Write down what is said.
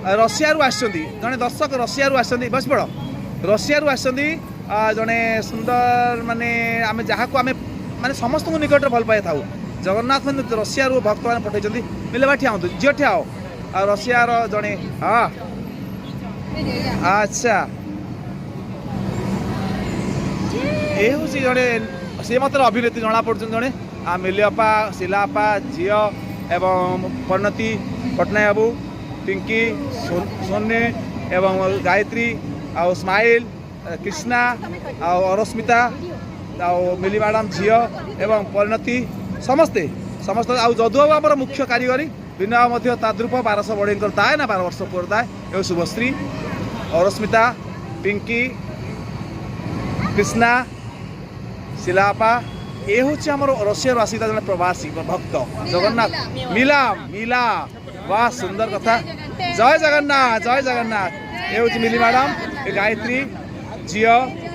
Russia आसछन्ती जने दर्शक Russia आसछन्ती बस पड़ रशिया आसछन्ती जने सुंदर माने आमे जहाको आमे माने समस्त को निकट भल पाए थाउ जगन्नाथ मंदिर रशिया भक्त मैंने पठे मिले बा ठिया झील ठिया रशिया जड़े हाँ अच्छा ये हूँ जड़े सी मत अभिनेत्री जना पड़ जड़े मिलियपा शिलापा झील एवं परिणति पटनायक बाबू पिंकी सोनी एवं गायत्री आ स्माइल कृष्णा आरस्मिता आ मिली मैडम झील एवं परिणति समस्ते समस्त आ जदु बाबू मुख्य कारीगरी विनय ताद्रुप 1200 बढ़े ताए ना 12 वर्ष पुर ताए एवं शुभश्री अरस्मिता पिंकी कृष्णा शिलापा ये हूँ आम रशिया आसिता जन प्रवासी भक्त जगन्नाथ मिला मिला वाह सुंदर कथा जय जगन्नाथ ये हूँ मिली मैडम गायत्री झील